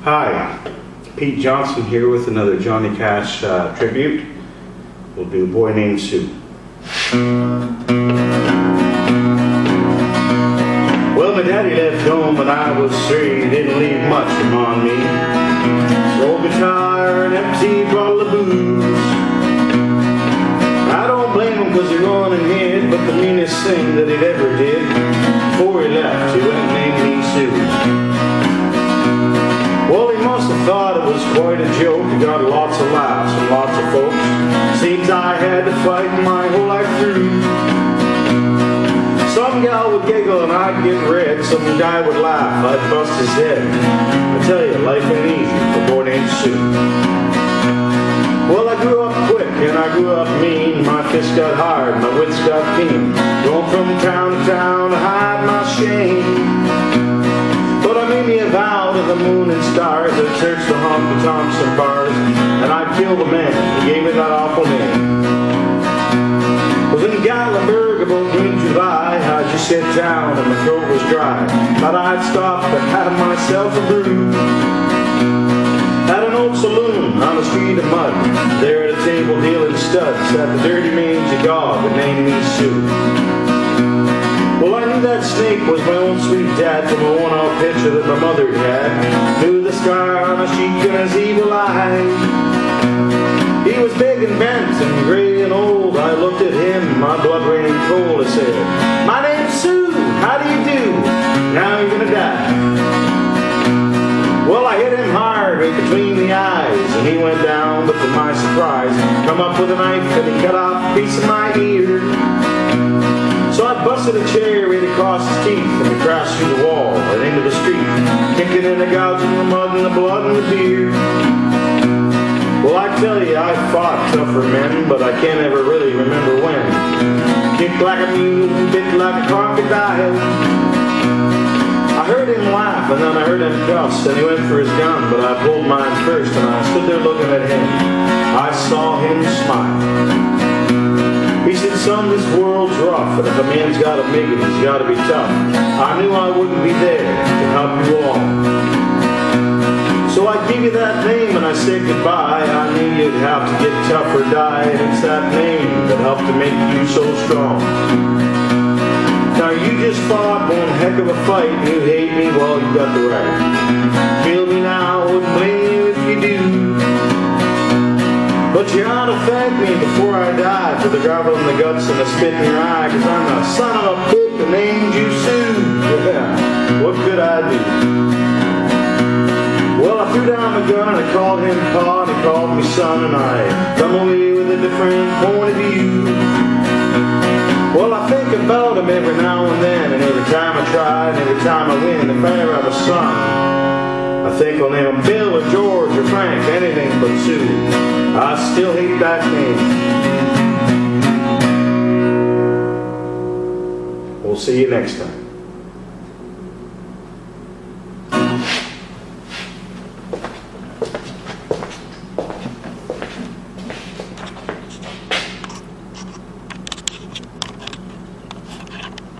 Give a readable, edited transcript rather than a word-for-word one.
Hi, Pete Johnson here with another Johnny Cash tribute. We'll do Boy Named Sue. Well, my daddy left home when I was 3, didn't leave much on me. Old guitar and empty bottle of booze. I don't blame him cause he run and hid, but the meanest thing that he'd ever did, before he left, he went and named me Sue. Well, he must have thought it was quite a joke. He got lots of laughs from lots of folks. Seems I had to fight my whole life through. Some gal would giggle and I'd get red. Some guy would laugh, I'd bust his head. I tell you, life ain't easy for a boy named Sue. Well, I grew up quick and I grew up mean. My fists got hard, my wits got keen. Going from town to town to hide my shame. But I made me a vow to the moon and stars. I'd search the honky-tonks and bars, and I'd kill the man who gave me that awful name. Was in Gatlinburg about mid-July. I just sat down and my throat was dry. Thought I'd stop and have myself a brew. At an old saloon on a street of mud, there at a table dealing studs, sat the dirty mangy dog that named me Sue. Well, I knew that snake was my own sweet dad from a worn-out picture that my mother had. Knew the scar on his cheek and his evil eye. He was big and bent and gray and old. I looked at him, my blood ran cold. I said, "My name's Sue, how do you do? Now you're gonna die." Well, I hit him hard right between the eyes, and he went down, but to my surprise, come up with a knife and he cut off a piece of my ear. So I busted a chair right across his teeth, and we crashed through the wall and into the street, kicking and gouging the mud and the blood and the beer. Well, I tell you, I fought tougher men, but I can't ever really remember when. Kicked like a mule, bit like a crocodile. I heard him laugh, and then I heard him cuss, and he went for his gun, but I pulled mine first, and I stood there looking at him. I saw him smile. He said, "Son, this world's rough, and if a man's got to make it, he's got to be tough." I knew I wouldn't be there to help you along. So I give you that name and I said goodbye. I knew you'd have to get tough or die, and it's that name that helped to make you so strong. Now you just fought one heck of a fight, and you hate me, well, you got the right. Feel me now, wouldn't blame you if you do. But you ought to thank me before I die for the gravel in the guts and the spit in your eye, cause I'm the son of a bitch that named you Sue. Yeah, what could I do? Well, I threw down the gun and I called him Pa, and he called me son, and I come away with a different point of view. Well, I think about him every now and then, and every time I try and every time I win, if I ever have a son, I think I'll name him Bill or George or Frank, anything but Sue. I still hate that name. We'll see you next time.